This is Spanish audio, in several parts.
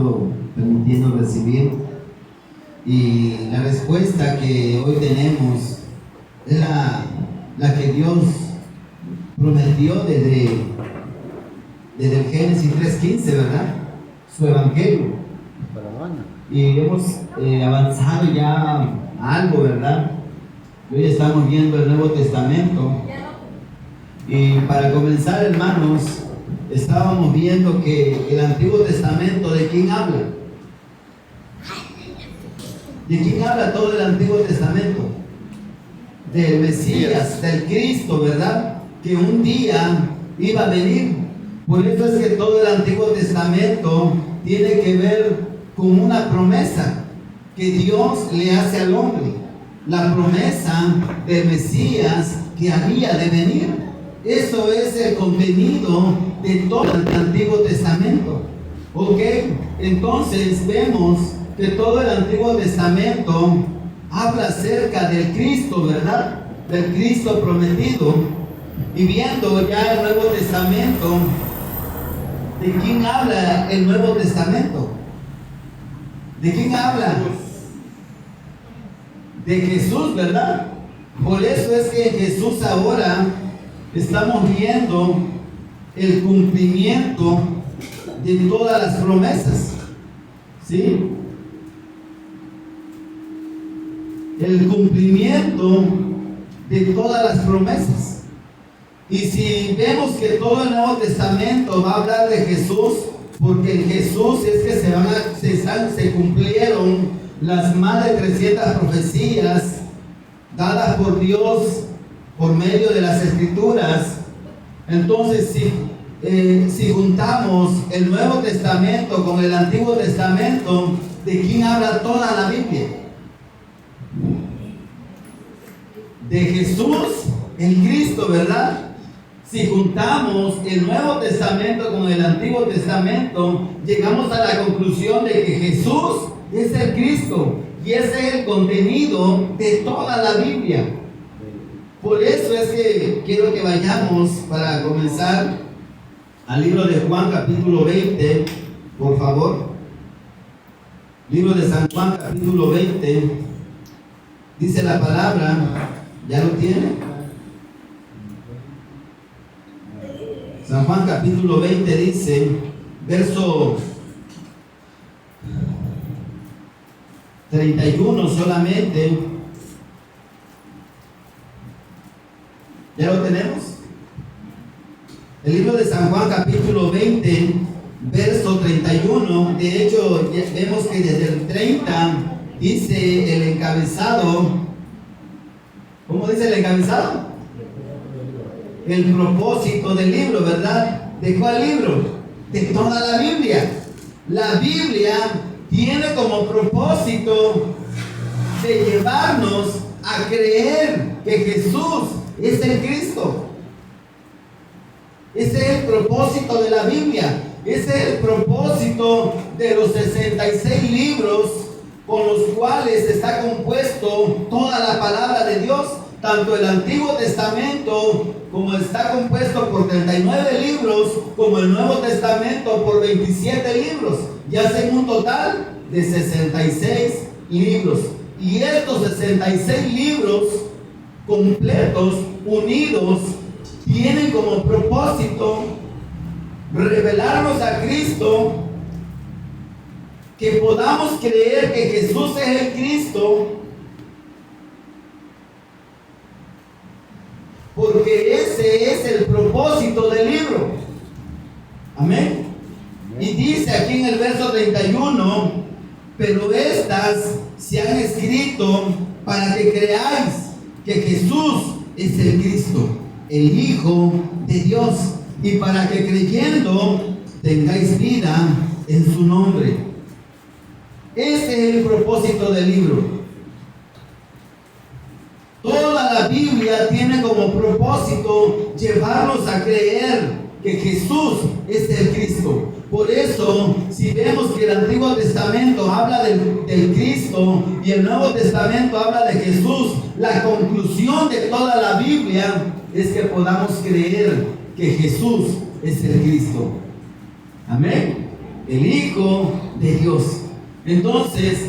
estado permitiendo recibir. Y la respuesta que hoy tenemos es la que Dios prometió desde el Génesis 3:15, ¿verdad? Su evangelio. Y hemos avanzado ya algo, ¿verdad? Hoy estamos viendo el Nuevo Testamento. Y para comenzar, hermanos, estábamos viendo que el Antiguo Testamento, ¿de quién habla? ¿De quién habla todo el Antiguo Testamento? Del Mesías, del Cristo, ¿verdad? Que un día iba a venir. Por eso es que todo el Antiguo Testamento tiene que ver con una promesa que Dios le hace al hombre. La promesa del Mesías que había de venir. Eso es el contenido de todo el Antiguo Testamento. ¿Ok? Entonces vemos que todo el Antiguo Testamento habla acerca del Cristo, ¿verdad? Del Cristo prometido. Y viendo ya el Nuevo Testamento, ¿de quién habla el Nuevo Testamento? ¿De quién habla? De Jesús, ¿verdad? Por eso es que en Jesús ahora estamos viendo el cumplimiento de todas las promesas. ¿Sí? El cumplimiento de todas las promesas. Y si vemos que todo el Nuevo Testamento va a hablar de Jesús, porque en Jesús es que se cumplieron las más de 300 profecías dadas por Dios por medio de las Escrituras. Entonces, si juntamos el Nuevo Testamento con el Antiguo Testamento, ¿de quién habla toda la Biblia? De Jesús, el Cristo, ¿verdad? Si juntamos el Nuevo Testamento con el Antiguo Testamento, llegamos a la conclusión de que Jesús es el Cristo y ese es el contenido de toda la Biblia. Por eso es que quiero que vayamos para comenzar al libro de Juan capítulo 20, por favor. Libro de San Juan capítulo 20, dice la palabra, ¿ya lo tiene? San Juan capítulo 20 dice, verso 31 solamente. ¿Ya lo tenemos? El libro de San Juan capítulo 20, verso 31. De hecho, vemos que desde el 30 dice el encabezado. ¿Cómo dice el encabezado? El propósito del libro, ¿verdad? ¿De cuál libro? De toda la Biblia. La Biblia tiene como propósito de llevarnos a creer que Jesús es el Cristo. Ese es el propósito de la Biblia. Ese es el propósito de los 66 libros con los cuales está compuesto toda la palabra de Dios. Tanto el Antiguo Testamento, como está compuesto por 39 libros, como el Nuevo Testamento por 27 libros, y hacen un total de 66 libros. Y estos 66 libros completos, unidos, tienen como propósito revelarnos a Cristo, que podamos creer que Jesús es el Cristo, porque ese es el propósito del libro. Amén. Y dice aquí en el verso 31, pero estas se han escrito para que creáis que Jesús es el Cristo, el Hijo de Dios, y para que creyendo tengáis vida en su nombre. Ese es el propósito del libro. Toda la Biblia tiene como propósito llevarnos a creer que Jesús es el Cristo. Por eso, si vemos que el Antiguo Testamento habla del Cristo y el Nuevo Testamento habla de Jesús, la conclusión de toda la Biblia es que podamos creer que Jesús es el Cristo. Amén. el Hijo de Dios. Entonces,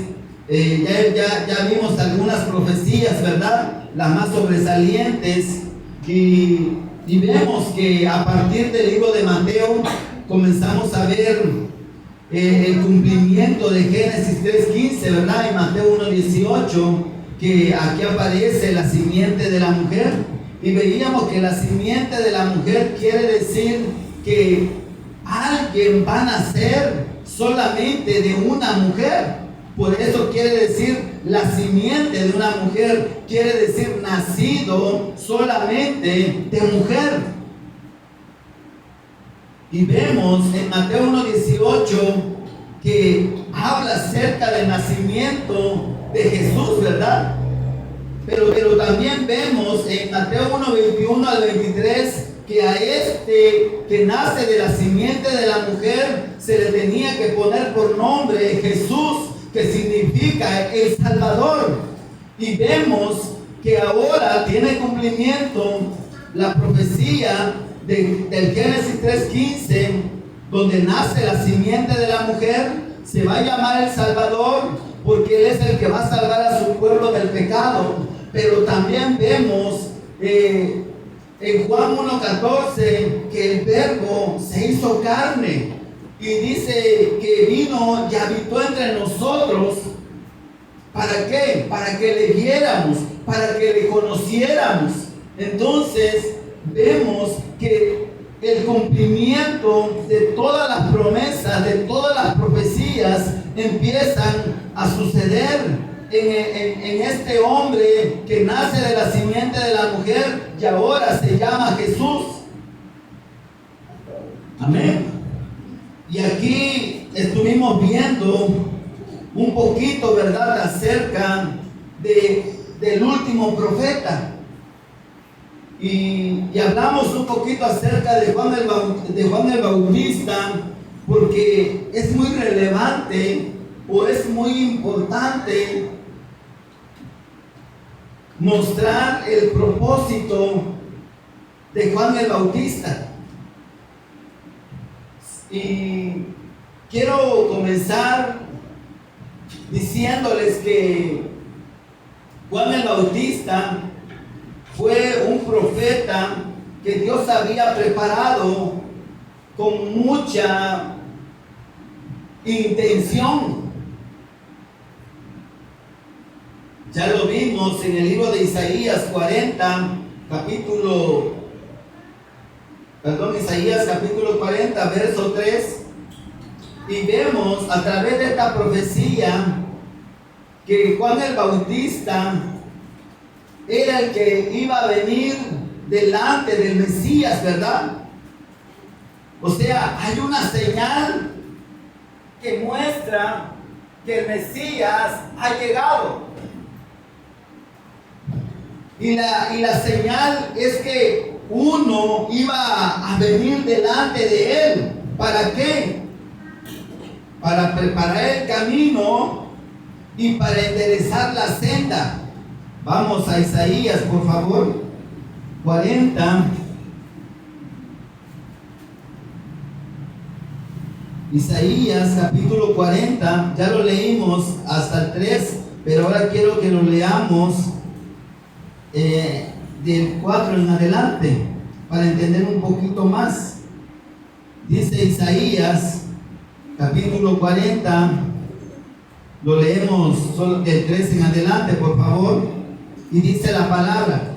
ya vimos algunas profecías, ¿verdad? Las más sobresalientes. Y vemos que a partir del libro de Mateo comenzamos a ver el cumplimiento de Génesis 3:15, ¿verdad? En Mateo 1:18, que aquí aparece la simiente de la mujer. Y veíamos que la simiente de la mujer quiere decir que alguien va a nacer solamente de una mujer. Por eso quiere decir la simiente de una mujer, quiere decir nacido solamente de mujer. Y vemos en Mateo 1:18 que habla acerca del nacimiento de Jesús, ¿verdad? Pero también vemos en Mateo 1:21 al 23 que a este que nace de la simiente de la mujer se le tenía que poner por nombre Jesús, que significa el Salvador. Y vemos que ahora tiene cumplimiento la profecía del Génesis 3:15, donde nace la simiente de la mujer. Se va a llamar el Salvador porque Él es el que va a salvar a su pueblo del pecado. Pero también vemos en Juan 1:14 que el Verbo se hizo carne. Y dice que vino y habitó entre nosotros. ¿Para qué? Para que le viéramos, para que le conociéramos. Entonces vemos que el cumplimiento de todas las promesas, de todas las profecías empiezan a suceder en este hombre que nace de la simiente de la mujer y ahora se llama Jesús. Amén. Y aquí estuvimos viendo un poquito, ¿verdad?, acerca del último profeta. Y hablamos un poquito acerca de Juan el Bautista, porque es muy relevante o es muy importante mostrar el propósito de Juan el Bautista. Y quiero comenzar diciéndoles que Juan el Bautista fue un profeta que Dios había preparado con mucha intención. Ya lo vimos en el libro de Isaías 40, Isaías capítulo 40, verso 3. Y vemos a través de esta profecía que Juan el Bautista era el que iba a venir delante del Mesías, ¿verdad? O sea, hay una señal que muestra que el Mesías ha llegado. Y la señal es que uno iba a venir delante de él. ¿Para qué? Para preparar el camino y para enderezar la senda. Vamos a Isaías, por favor, 40. Isaías capítulo 40, ya lo leímos hasta el 3, pero ahora quiero que lo leamos del 4 en adelante, para entender un poquito más. Dice Isaías capítulo 40, lo leemos solo del 3 en adelante, por favor. Y dice la palabra: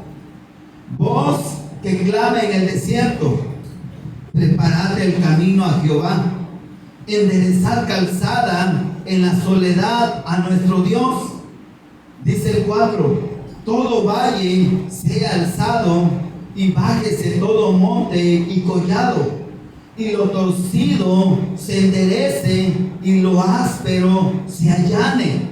voz que clama en el desierto, preparad el camino a Jehová, enderezad calzada en la soledad a nuestro Dios. Dice el 4: todo valle sea alzado y bájese todo monte y collado, y lo torcido se enderece y lo áspero se allane.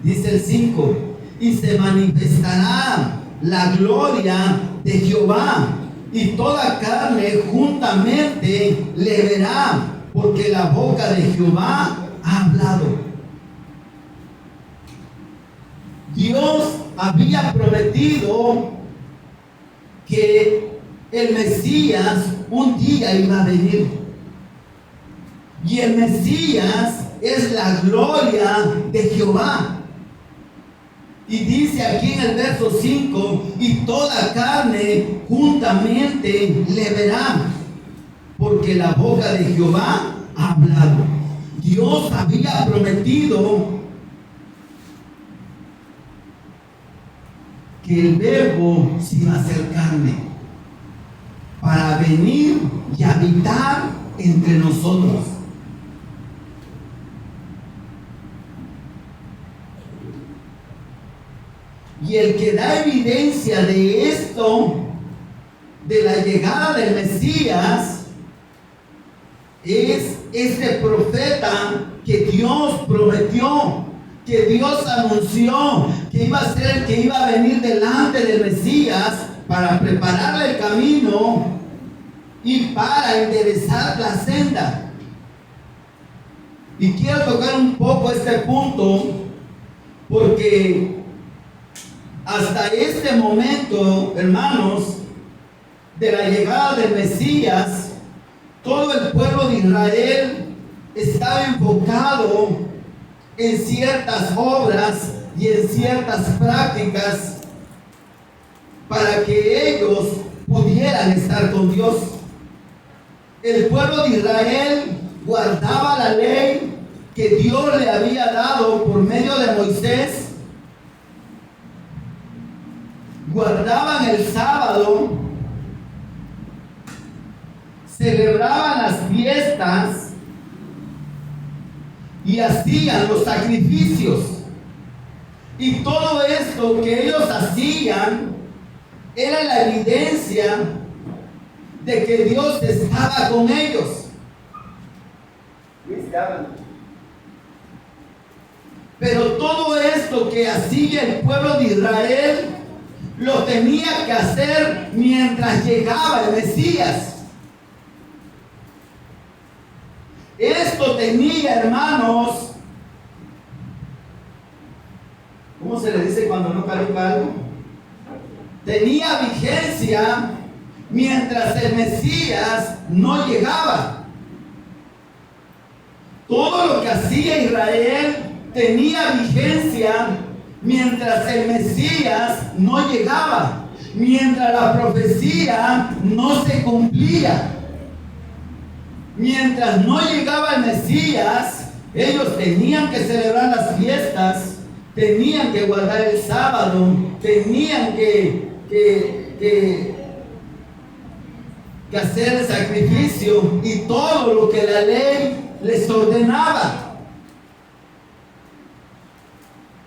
Dice el 5: y se manifestará la gloria de Jehová, y toda carne juntamente le verá, porque la boca de Jehová ha hablado. Dios había prometido que el Mesías un día iba a venir. Y el Mesías es la gloria de Jehová. Y dice aquí en el verso 5, y toda carne juntamente le verá, porque la boca de Jehová ha hablado. Dios había prometido que el Verbo se iba a hacer carne para venir y habitar entre nosotros. Y el que da evidencia de esto, de la llegada del Mesías, es este profeta que Dios prometió, que Dios anunció que iba a ser el que iba a venir delante del Mesías para prepararle el camino y para enderezar la senda. Y quiero tocar un poco este punto porque hasta este momento, hermanos, de la llegada del Mesías, todo el pueblo de Israel estaba enfocado en ciertas obras y en ciertas prácticas para que ellos pudieran estar con Dios. El pueblo de Israel guardaba la ley que Dios le había dado por medio de Moisés. Guardaban el sábado, celebraban las fiestas y hacían los sacrificios. Y todo esto que ellos hacían era la evidencia de que Dios estaba con ellos. Pero todo esto que hacía el pueblo de Israel lo tenía que hacer mientras llegaba el Mesías. Esto tenía, hermanos, ¿cómo se le dice cuando no caduca algo? Tenía vigencia mientras el Mesías no llegaba. Todo lo que hacía Israel tenía vigencia mientras el Mesías no llegaba, mientras la profecía no se cumplía. Mientras no llegaba el Mesías, ellos tenían que celebrar las fiestas, tenían que guardar el sábado, tenían que hacer el sacrificio y todo lo que la ley les ordenaba.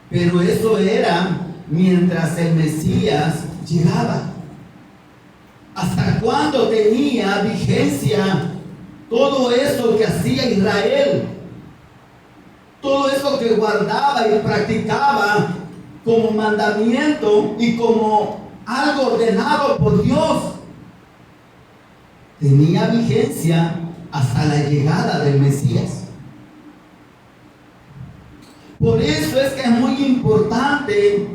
Pero eso era mientras el Mesías llegaba. ¿Hasta cuándo tenía vigencia todo eso que hacía Israel? Todo eso que guardaba y practicaba como mandamiento y como algo ordenado por Dios. Tenía vigencia hasta la llegada del Mesías. Por eso es que es muy importante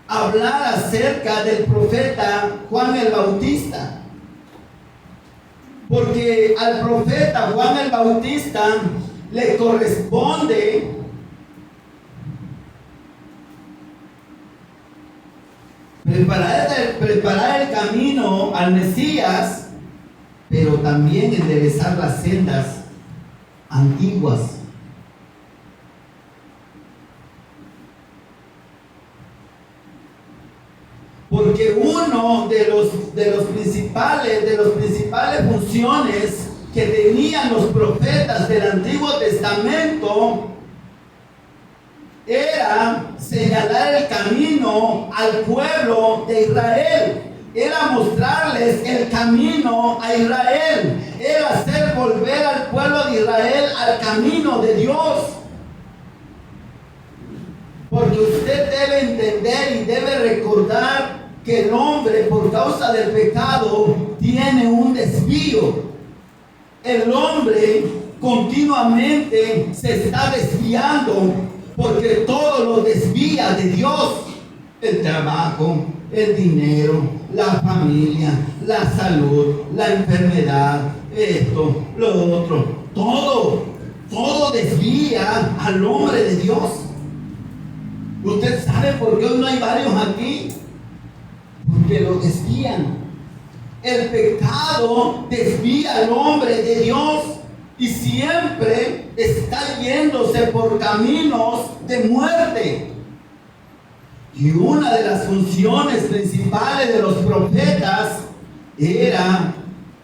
hablar acerca del profeta Juan el Bautista. Porque al profeta Juan el Bautista le corresponde preparar el camino al Mesías, pero también enderezar las sendas antiguas. Porque uno de las principales funciones que tenían los profetas del Antiguo Testamento era señalar el camino al pueblo de Israel, era mostrarles el camino a Israel, era hacer volver al pueblo de Israel al camino de Dios. Porque usted debe entender y debe recordar que el hombre, por causa del pecado, tiene un desvío. El hombre continuamente se está desviando porque todo lo desvía de Dios. El trabajo, el dinero, la familia, la salud, la enfermedad, esto, lo otro. todo desvía al hombre de Dios. ¿Usted sabe por qué hoy no hay varios aquí? Porque lo desvían. El pecado desvía al hombre de Dios y siempre está yéndose por caminos de muerte. Y una de las funciones principales de los profetas era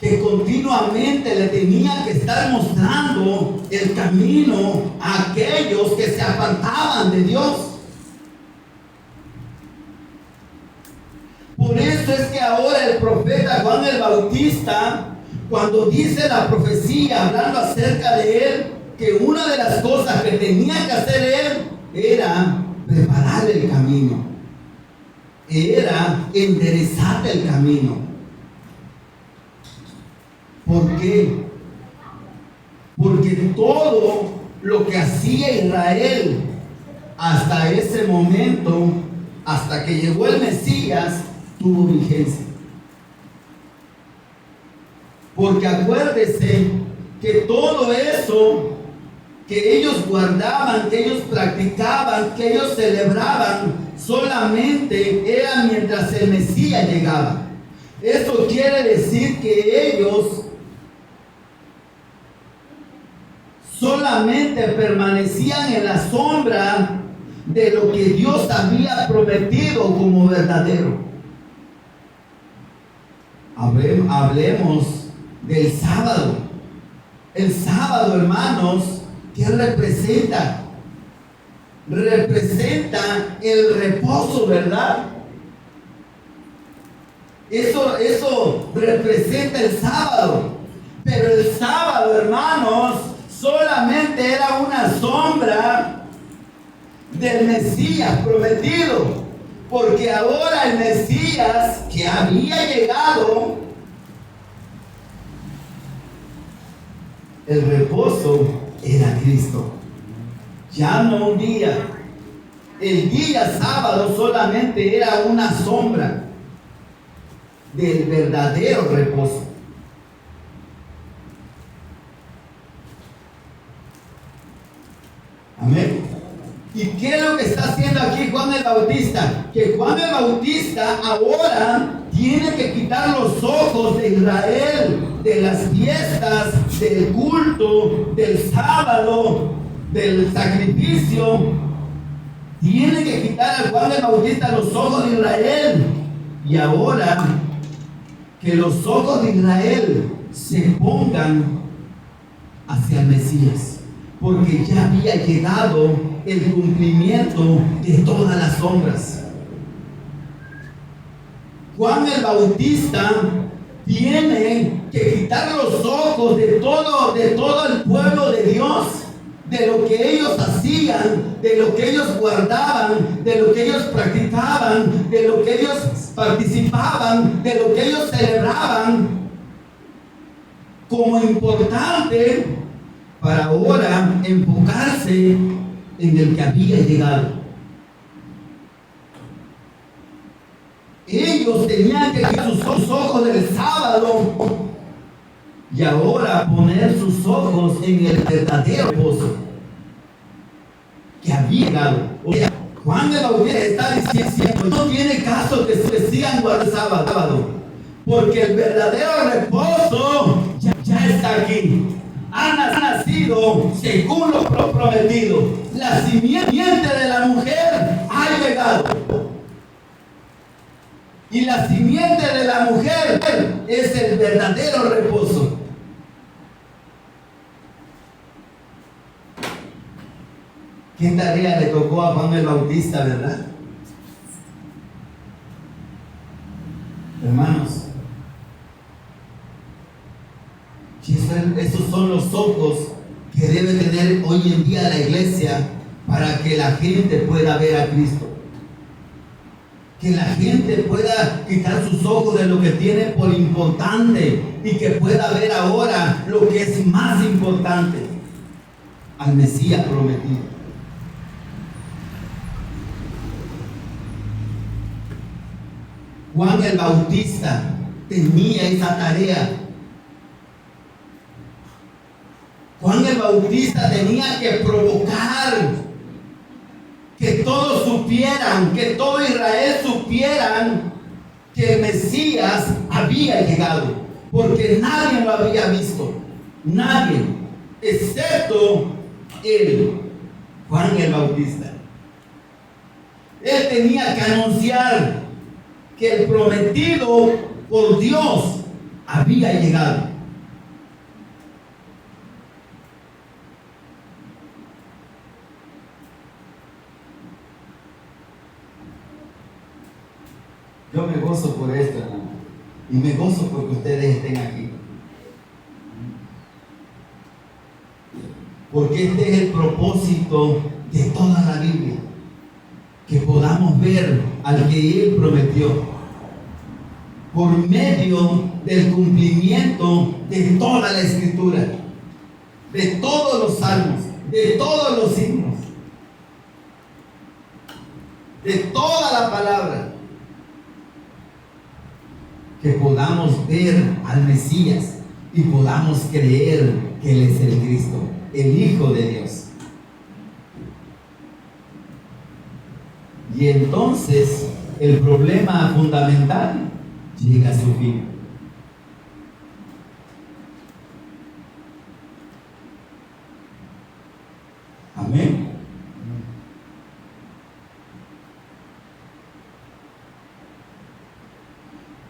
que continuamente le tenían que estar mostrando el camino a aquellos que se apartaban de Dios. Por eso es que ahora el profeta Juan el Bautista, cuando dice la profecía hablando acerca de él, que una de las cosas que tenía que hacer él era preparar el camino, era enderezar el camino. ¿Por qué? Porque todo lo que hacía Israel hasta ese momento, hasta que llegó el Mesías, tuvo vigencia. Porque acuérdese que todo eso que ellos guardaban, que ellos practicaban, que ellos celebraban, solamente era mientras el Mesías llegaba. Esto quiere decir que ellos solamente permanecían en la sombra de lo que Dios había prometido como verdadero. Hablemos del sábado. El sábado, hermanos, ¿qué representa? Representa el reposo, ¿verdad? Eso representa el sábado. Pero el sábado, hermanos, solamente era una sombra del Mesías prometido. Porque ahora el Mesías que había llegado, el reposo era Cristo. Ya no un día. El día sábado solamente era una sombra del verdadero reposo. Amén. ¿Y qué es lo que está haciendo aquí Juan el Bautista? Que Juan el Bautista ahora tiene que quitar los ojos de Israel, de las fiestas, del culto, del sábado, del sacrificio. Tiene que quitar a Juan el Bautista los ojos de Israel. Y ahora que los ojos de Israel se pongan hacia el Mesías, porque ya había llegado el cumplimiento de todas las sombras. Juan el Bautista tiene que quitar los ojos de todo el pueblo de Dios, de lo que ellos hacían, de lo que ellos guardaban, de lo que ellos practicaban, de lo que ellos participaban, de lo que ellos celebraban como importante, para ahora enfocarse en el que había llegado. Ellos tenían que quitar sus ojos del sábado y ahora poner sus ojos en el verdadero reposo que había llegado. O sea, Juan el Bautista está diciendo: no tiene caso que se sigan guardando el sábado, porque el verdadero reposo ya está aquí. Ha nacido según lo prometido. La simiente de la mujer ha llegado. Y la simiente de la mujer es el verdadero reposo. ¿Qué tarea le tocó a Juan el Bautista, verdad? Hermanos, esos son los ojos que debe tener hoy en día la iglesia para que la gente pueda ver a Cristo. Que la gente pueda quitar sus ojos de lo que tiene por importante y que pueda ver ahora lo que es más importante: al Mesías prometido. Juan el Bautista tenía esa tarea. Bautista tenía que provocar que todos supieran, que todo Israel supieran que el Mesías había llegado, porque nadie lo había visto, nadie, excepto él, Juan el Bautista. Él tenía que anunciar que el prometido por Dios había llegado. Yo me gozo por esto, hermano, y me gozo porque ustedes estén aquí. Porque este es el propósito de toda la Biblia, que podamos ver al que Él prometió, por medio del cumplimiento de toda la Escritura, de todos los salmos, de todos los himnos, de toda la palabra, que podamos ver al Mesías y podamos creer que Él es el Cristo, el Hijo de Dios. Y entonces el problema fundamental llega a su fin. Amén.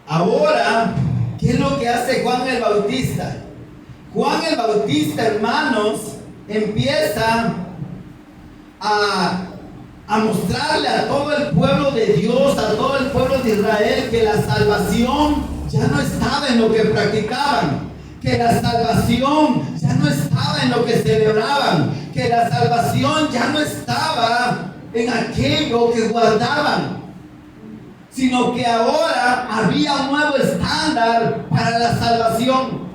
Ahora, ¿qué es lo que hace Juan el Bautista? Juan el Bautista, hermanos, empieza a mostrarle a todo el pueblo de Dios, a todo el pueblo de Israel, que la salvación ya no estaba en lo que practicaban, que la salvación ya no estaba en lo que celebraban, que la salvación ya no estaba en aquello que guardaban, sino que ahora había un nuevo estándar para la salvación.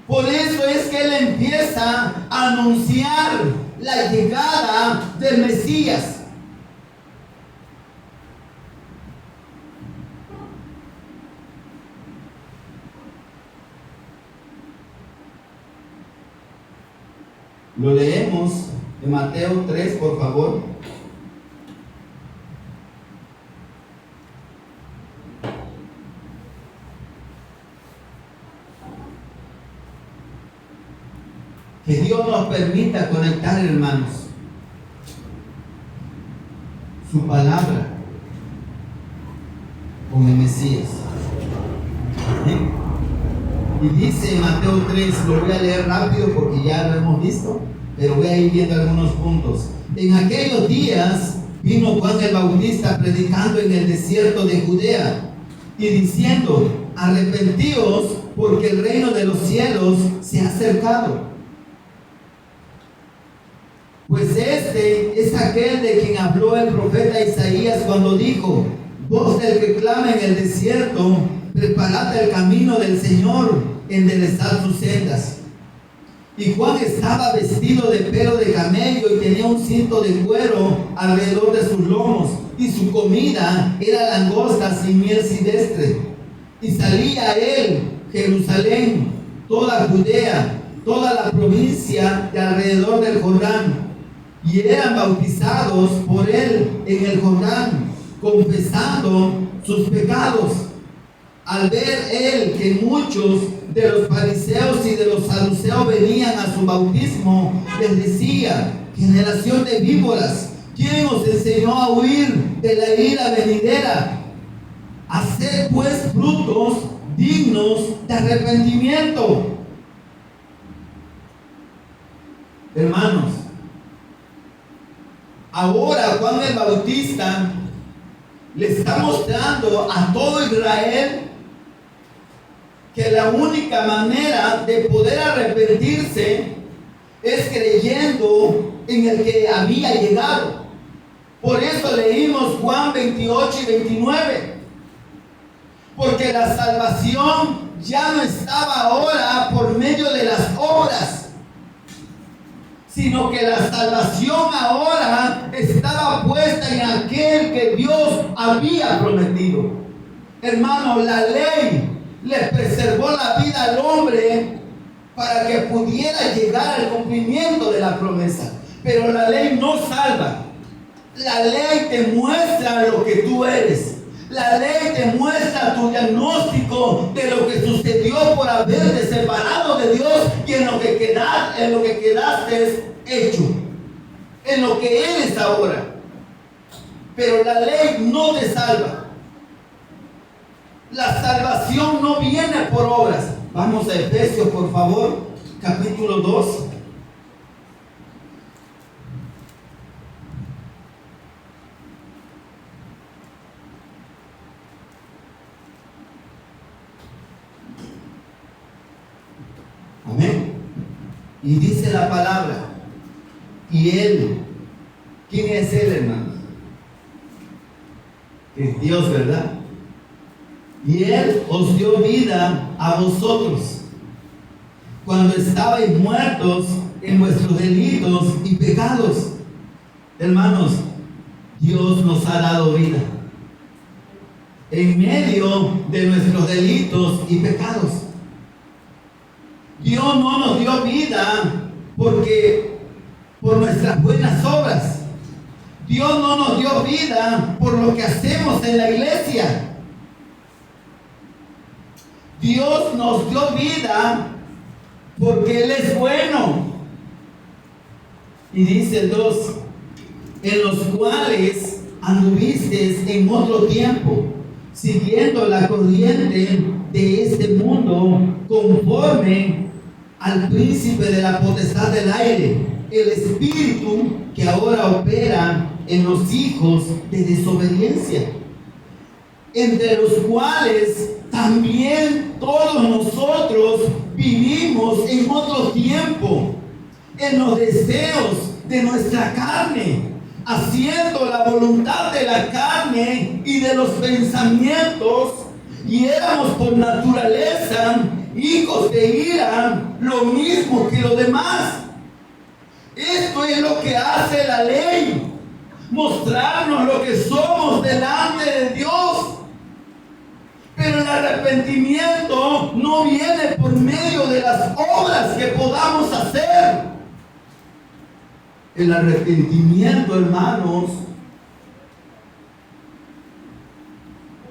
Por eso es que él empieza a anunciar la llegada del Mesías. Lo leemos en Mateo 3, por favor. Que Dios nos permita conectar, hermanos, su palabra con el Mesías. ¿Sí? Y dice en Mateo 3, lo voy a leer rápido porque ya lo hemos visto, pero voy a ir viendo algunos puntos. En aquellos días vino Juan el Bautista predicando en el desierto de Judea y diciendo: arrepentíos, porque el reino de los cielos se ha acercado. Pues este es aquel de quien habló el profeta Isaías cuando dijo: voz del que clama en el desierto, preparad el camino del Señor, enderezad sus sendas. Y Juan estaba vestido de pelo de camello y tenía un cinto de cuero alrededor de sus lomos, y su comida era langostas y miel silvestre. Y salía a él Jerusalén, toda Judea, toda la provincia de alrededor del Jordán, y eran bautizados por él en el Jordán, confesando sus pecados. Al ver él que muchos de los fariseos y de los saduceos venían a su bautismo, les decía: generación de víboras, ¿quién os enseñó a huir de la ira venidera? Haced pues frutos dignos de arrepentimiento. Hermanos, ahora Juan el Bautista le está mostrando a todo Israel que la única manera de poder arrepentirse es creyendo en el que había llegado. Por eso leímos Juan 28 y 29. Porque la salvación ya no estaba ahora por medio de las obras, sino que la salvación ahora estaba puesta en aquel que Dios había prometido. Hermano, la ley le preservó la vida al hombre para que pudiera llegar al cumplimiento de la promesa. Pero la ley no salva. La ley te muestra lo que tú eres. La ley te muestra tu diagnóstico de lo que sucedió por haberte separado de Dios y en lo que quedaste hecho, en lo que eres ahora. Pero la ley no te salva. La salvación no viene por obras. Vamos a Efesios, por favor, capítulo 2. Amén. Y dice la palabra, y Él, ¿quién es Él, hermano? Es Dios, ¿verdad? Y Él os dio vida a vosotros cuando estabais muertos en vuestros delitos y pecados. Hermanos, Dios nos ha dado vida en medio de nuestros delitos y pecados. Dios no nos dio vida por nuestras buenas obras. Dios no nos dio vida por lo que hacemos en la iglesia. Dios nos dio vida porque Él es bueno. Y dice el 2, en los cuales anduvisteis en otro tiempo, siguiendo la corriente de este mundo, conforme al príncipe de la potestad del aire, el espíritu que ahora opera en los hijos de desobediencia, entre los cuales también todos nosotros vivimos en otro tiempo, en los deseos de nuestra carne, haciendo la voluntad de la carne y de los pensamientos, y éramos por naturaleza hijos de ira, lo mismo que los demás. Esto es lo que hace la ley, mostrarnos lo que somos delante de Dios. Pero el arrepentimiento no viene por medio de las obras que podamos hacer. El arrepentimiento, hermanos,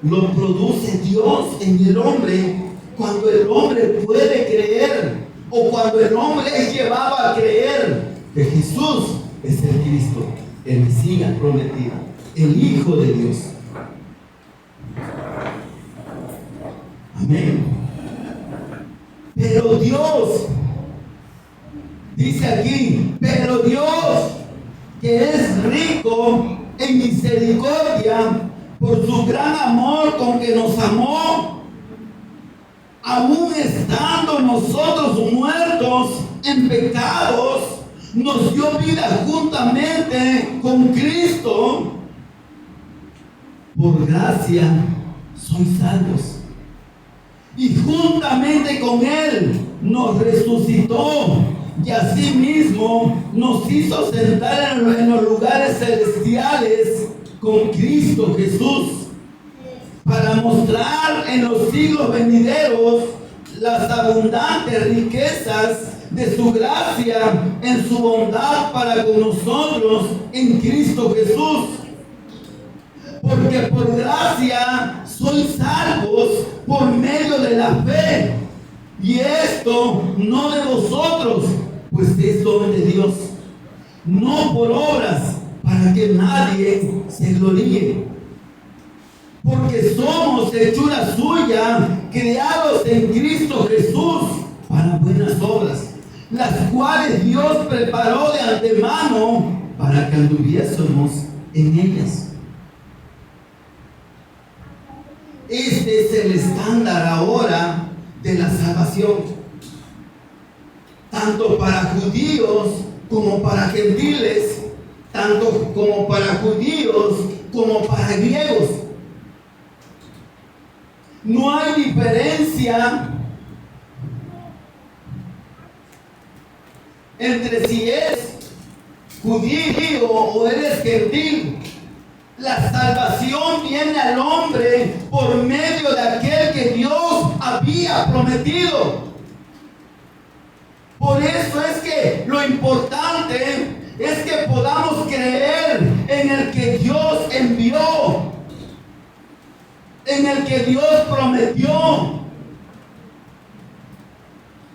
lo produce Dios en el hombre cuando el hombre puede creer, o cuando el hombre es llevado a creer que Jesús es el Cristo, el Mesías prometido, el Hijo de Dios. Amén. Pero Dios, dice aquí, pero Dios, que es rico en misericordia, por su gran amor con que nos amó, aún estando nosotros muertos en pecados, nos dio vida juntamente con Cristo. Por gracia sois salvos. Y juntamente con Él nos resucitó y asimismo nos hizo sentar en los lugares celestiales con Cristo Jesús, para mostrar en los siglos venideros las abundantes riquezas de su gracia en su bondad para con nosotros en Cristo Jesús. Porque por gracia sois salvos por medio de la fe, y esto no de vosotros, pues es don de Dios, no por obras, para que nadie se gloríe. Porque somos hechura suya, creados en Cristo Jesús para buenas obras, las cuales Dios preparó de antemano para que anduviésemos en ellas. Este es el estándar ahora de la salvación, tanto para judíos como para gentiles, tanto como para judíos como para griegos. No hay diferencia entre si es judío o eres gentil. La salvación viene al hombre por medio de aquel que Dios había prometido. Por eso es que lo importante es que podamos creer en el que Dios envió, en el que Dios prometió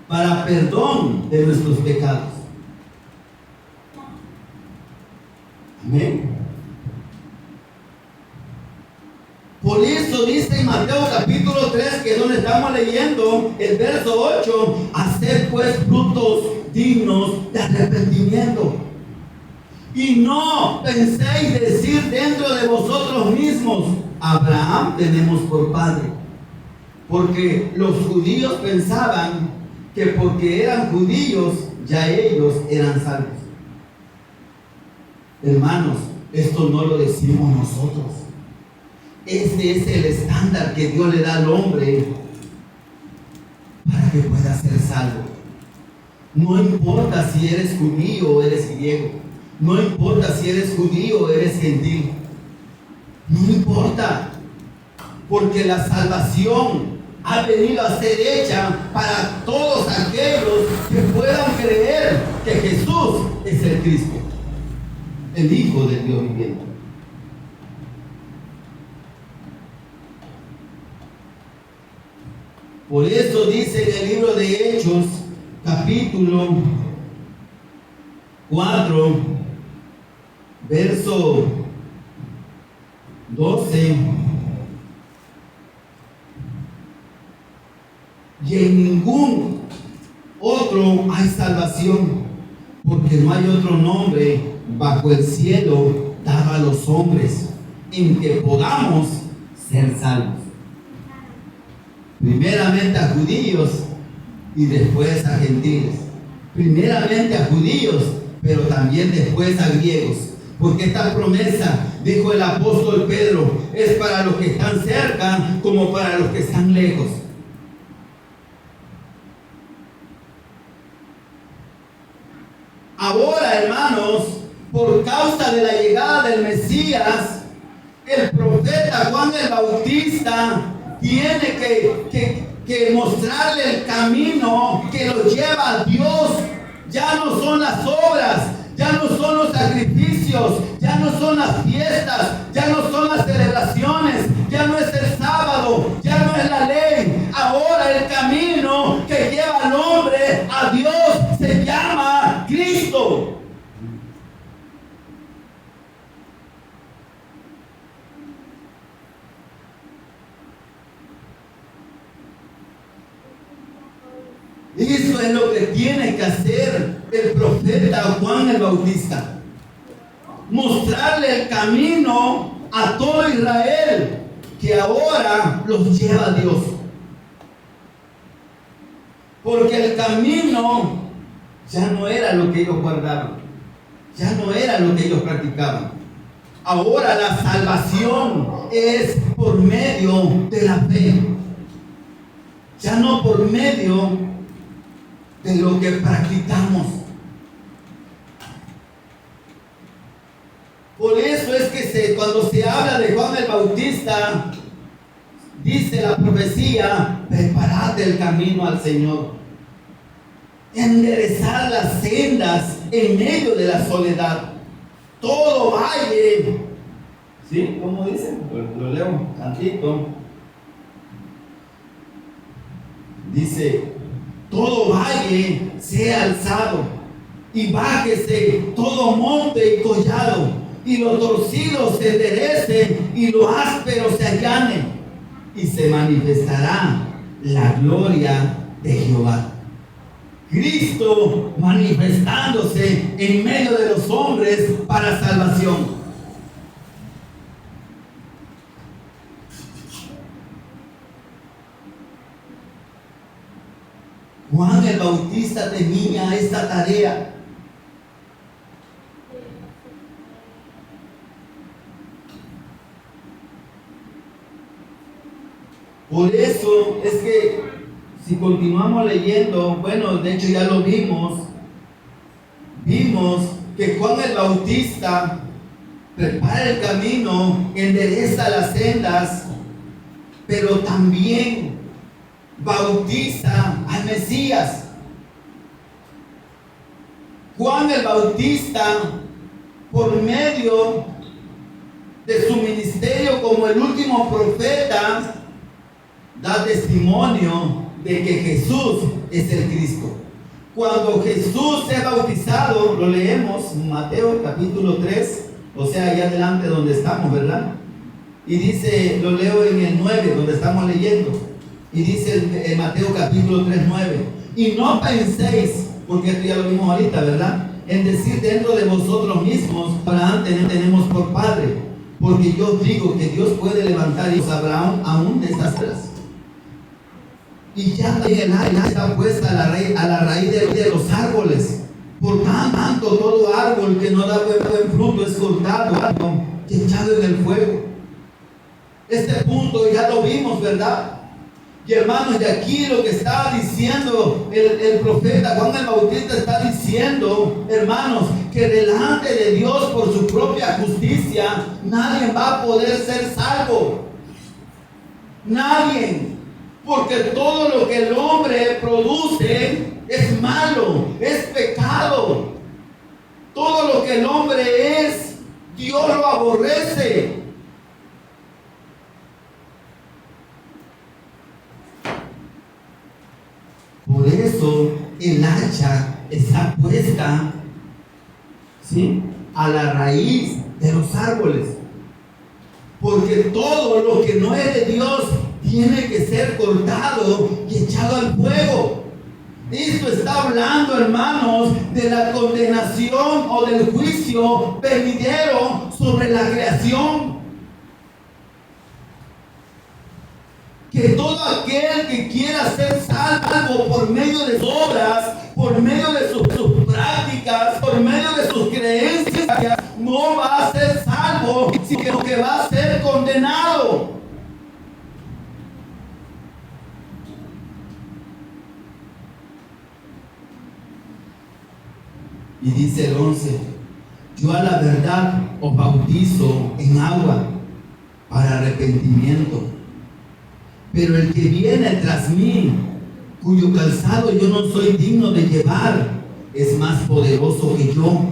para perdón de nuestros pecados. Amén. Por eso dice en Mateo capítulo 3, que es donde estamos leyendo el verso 8, haced pues frutos dignos de arrepentimiento. Y no penséis decir dentro de vosotros mismos, Abraham tenemos por padre. Porque los judíos pensaban que porque eran judíos, ya ellos eran salvos. Hermanos, esto no lo decimos nosotros. Ese es el estándar que Dios le da al hombre para que pueda ser salvo. No importa si eres judío o eres griego. No importa si eres judío o eres gentil. No importa. Porque la salvación ha venido a ser hecha para todos aquellos que puedan creer que Jesús es el Cristo, el Hijo del Dios viviente. Por eso dice en el libro de Hechos, capítulo 4, verso 12, y en ningún otro hay salvación, porque no hay otro nombre bajo el cielo dado a los hombres en que podamos ser salvos. Primeramente a judíos y después a gentiles. Primeramente a judíos, pero también después a griegos. Porque esta promesa, dijo el apóstol Pedro, es para los que están cerca como para los que están lejos. Ahora, hermanos, por causa de la llegada del Mesías, el profeta Juan el Bautista tiene que mostrarle el camino que lo lleva a Dios. Ya no son las obras, ya no son los sacrificios, ya no son las fiestas, ya no son las celebraciones, ya no es el sábado, ya no es la ley. Ahora el camino que lleva al hombre a Dios se llama Cristo. Eso es lo que tiene que hacer el profeta Juan el Bautista. Mostrarle el camino a todo Israel que ahora los lleva a Dios. Porque el camino ya no era lo que ellos guardaban. Ya no era lo que ellos practicaban. Ahora la salvación es por medio de la fe. Ya no por medio de lo que practicamos. Por eso es que cuando se habla de Juan el Bautista, dice la profecía, preparad el camino al Señor, enderezar las sendas en medio de la soledad, todo valle. ¿Sí? ¿Cómo dice? Lo leo tantito. Dice, todo valle sea alzado, y bájese todo monte y collado, y lo torcido se enderece, y lo áspero se allane, y se manifestará la gloria de Jehová. Cristo manifestándose en medio de los hombres para salvación. Juan el Bautista tenía esta tarea. Por eso es que si continuamos leyendo, bueno, de hecho ya lo vimos que Juan el Bautista prepara el camino, endereza las sendas, pero también bautiza al Mesías. Juan el Bautista, por medio de su ministerio como el último profeta, da testimonio de que Jesús es el Cristo. Cuando Jesús es bautizado, lo leemos en Mateo capítulo 3, o sea, allá adelante donde estamos, ¿verdad? Y dice, lo leo en el 9, donde estamos leyendo, y dice en Mateo capítulo 3, 9, y no penséis, porque esto ya lo vimos ahorita, ¿verdad?, en decir dentro de vosotros mismos, Abraham tenemos por padre, porque yo digo que Dios puede levantar hijos a Abraham aún de estas tierras. Y ya en el aire está puesta a la raíz de los árboles. Por tanto, todo árbol que no da buen fruto es cortado y echado en el fuego. Este punto ya lo vimos, ¿verdad? Y hermanos, de aquí lo que está diciendo el profeta Juan el Bautista está diciendo, hermanos, que delante de Dios por su propia justicia nadie va a poder ser salvo. Nadie. Porque todo lo que el hombre produce es malo, es pecado. Todo lo que el hombre es, Dios lo aborrece. Por eso el hacha está puesta, ¿sí?, a la raíz de los árboles. Porque todo lo que no es de Dios tiene que ser cortado y echado al fuego. Esto está hablando, hermanos, de la condenación o del juicio venidero sobre la creación. Que todo aquel que quiera ser salvo por medio de sus obras, por medio de sus prácticas, por medio de sus creencias, no va a ser salvo, sino que va a ser condenado. Y dice el 11, yo a la verdad os bautizo en agua para arrepentimiento. Pero el que viene tras mí, cuyo calzado yo no soy digno de llevar, es más poderoso que yo.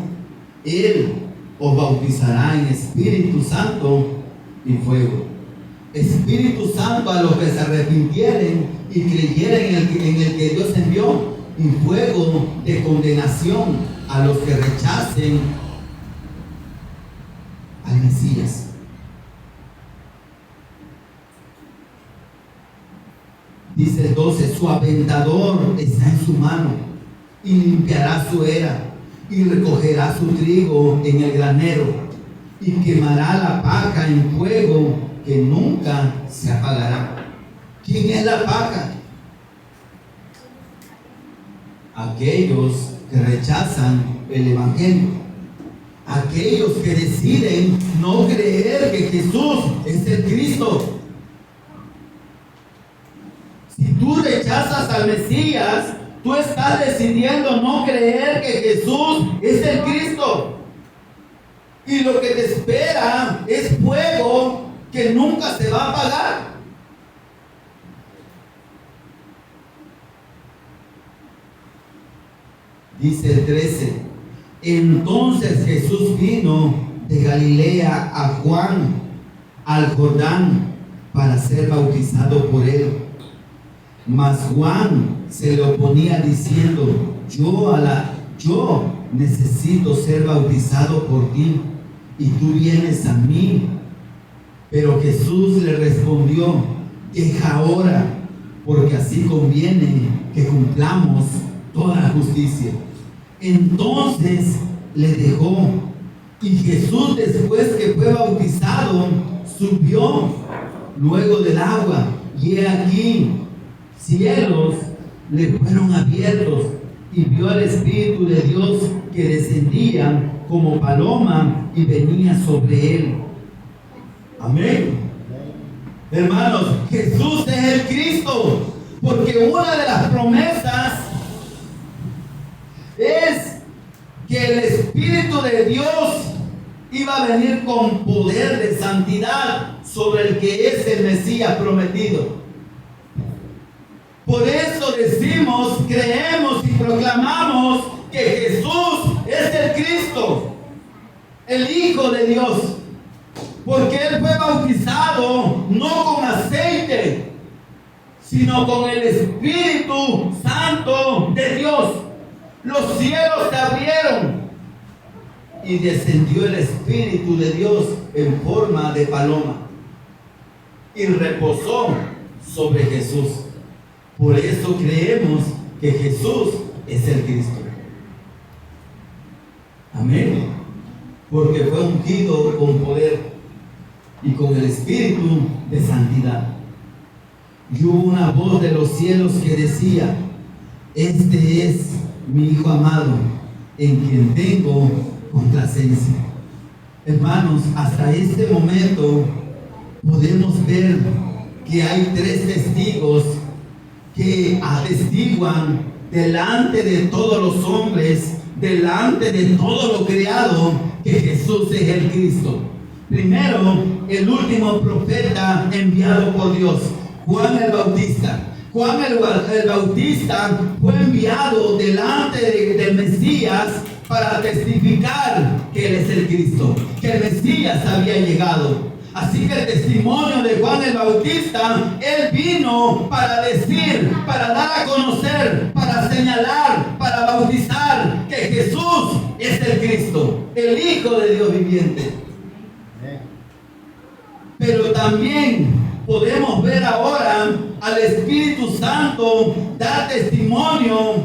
Él os bautizará en Espíritu Santo y fuego. Espíritu Santo a los que se arrepintieren y creyeren en el que Dios envió, y fuego de condenación a los que rechacen al Mesías. Dice el 12, su aventador está en su mano y limpiará su era y recogerá su trigo en el granero y quemará la paja en fuego que nunca se apagará. ¿Quién es la paja? Aquellos que rechazan el Evangelio, aquellos que deciden no creer que Jesús es el Cristo. Si tú rechazas al Mesías, tú estás decidiendo no creer que Jesús es el Cristo. Y lo que te espera es fuego que nunca se va a apagar. Dice el 13, entonces Jesús vino de Galilea a Juan al Jordán para ser bautizado por él. Mas Juan se le oponía diciendo, yo necesito ser bautizado por ti y tú vienes a mí. Pero Jesús le respondió, deja ahora, porque así conviene que cumplamos toda la justicia. Entonces le dejó, y Jesús, después que fue bautizado, subió luego del agua, y he aquí cielos le fueron abiertos, y vio al Espíritu de Dios que descendía como paloma y venía sobre él. Amén. Hermanos, Jesús es el Cristo, porque una de las promesas es que el Espíritu de Dios iba a venir con poder de santidad sobre el que es el Mesías prometido. Por eso decimos, creemos y proclamamos que Jesús el Hijo de Dios, porque Él fue bautizado no con aceite, sino con el Espíritu Santo de Dios. Los cielos se abrieron y descendió el Espíritu de Dios en forma de paloma y reposó sobre Jesús. Por eso creemos que Jesús es el Cristo. Amén. Porque fue ungido con poder y con el Espíritu de santidad. Y hubo una voz de los cielos que decía: este es mi Hijo amado, en quien tengo complacencia. Hermanos, hasta este momento podemos ver que hay tres testigos que atestiguan delante de todos los hombres, delante de todo lo creado, que Jesús es el Cristo. Primero, el último profeta enviado por Dios, Juan el Bautista. Juan el Bautista fue enviado delante del Mesías para testificar que Él es el Cristo, que el Mesías había llegado. Así que el testimonio de Juan el Bautista, él vino para decir, para dar a conocer, para señalar, para bautizar que Jesús es el Cristo, el Hijo de Dios viviente. Pero también podemos ver ahora al Espíritu Santo dar testimonio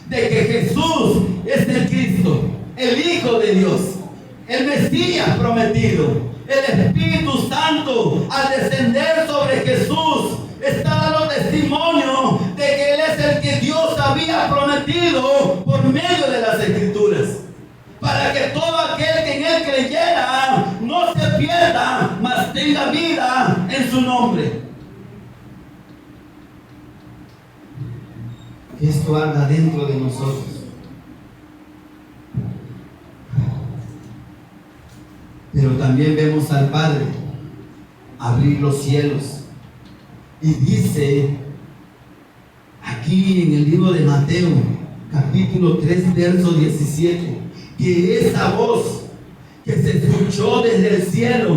de que Jesús es el Cristo, el Hijo de Dios, el Mesías prometido. El Espíritu Santo, al descender sobre Jesús, está dando testimonio de que Él es el que Dios había prometido por medio de las Escrituras, para que todo aquel que en Él creyera no se pierda, mas tenga vida en su nombre. Que esto haga dentro de nosotros. Pero también vemos al Padre abrir los cielos. Y dice aquí en el libro de Mateo, capítulo 3, verso 17, que esa voz que se escuchó desde el cielo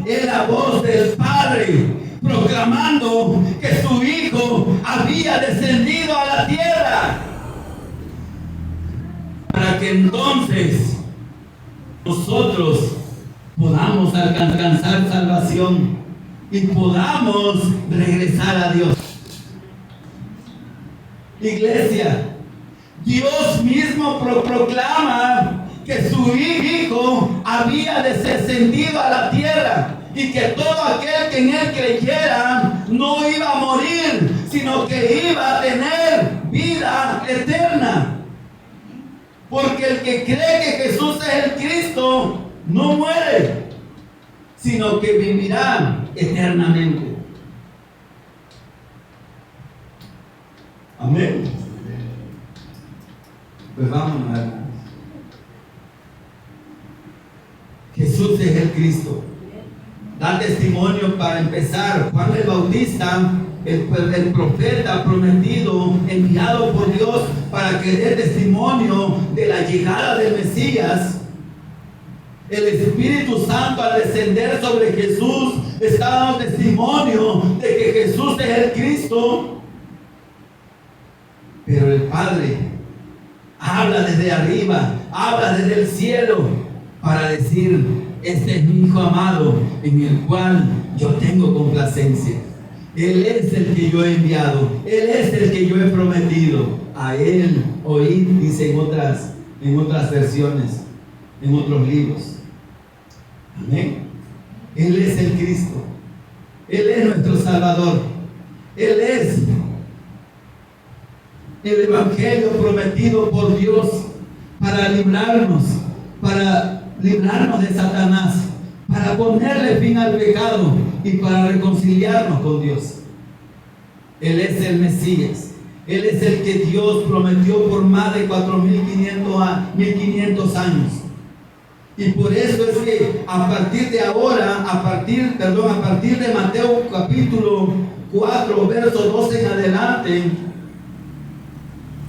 es la voz del Padre proclamando que su Hijo había descendido a la tierra, para que entonces nosotros podamos alcanzar salvación y podamos regresar a Dios. Iglesia, Dios mismo proclama que su Hijo había descendido a la tierra y que todo aquel que en Él creyera no iba a morir, sino que iba a tener vida eterna. Porque el que cree que Jesús es el Cristo no muere, sino que vivirá eternamente. Amén. Pues vámonos, hermanos. Jesús es el Cristo. Da testimonio para empezar. Juan el Bautista, el profeta prometido, enviado por Dios para que dé testimonio de la llegada del Mesías. El Espíritu Santo, al descender sobre Jesús, está dando testimonio de que Jesús es el Cristo. Pero el Padre habla desde arriba, habla desde el cielo para decir: este es mi Hijo amado, en el cual yo tengo complacencia. Él es el que yo he enviado, Él es el que yo he prometido. A Él oíd, dice en otras versiones, en otros libros. Amén. Él es el Cristo. Él es nuestro Salvador. Él es el Evangelio prometido por Dios para librarnos de Satanás, para ponerle fin al pecado y para reconciliarnos con Dios. Él es el Mesías. Él es el que Dios prometió por más de 4.500 años. Y por eso es que a partir de ahora, a partir de Mateo capítulo 4, verso 12 en adelante,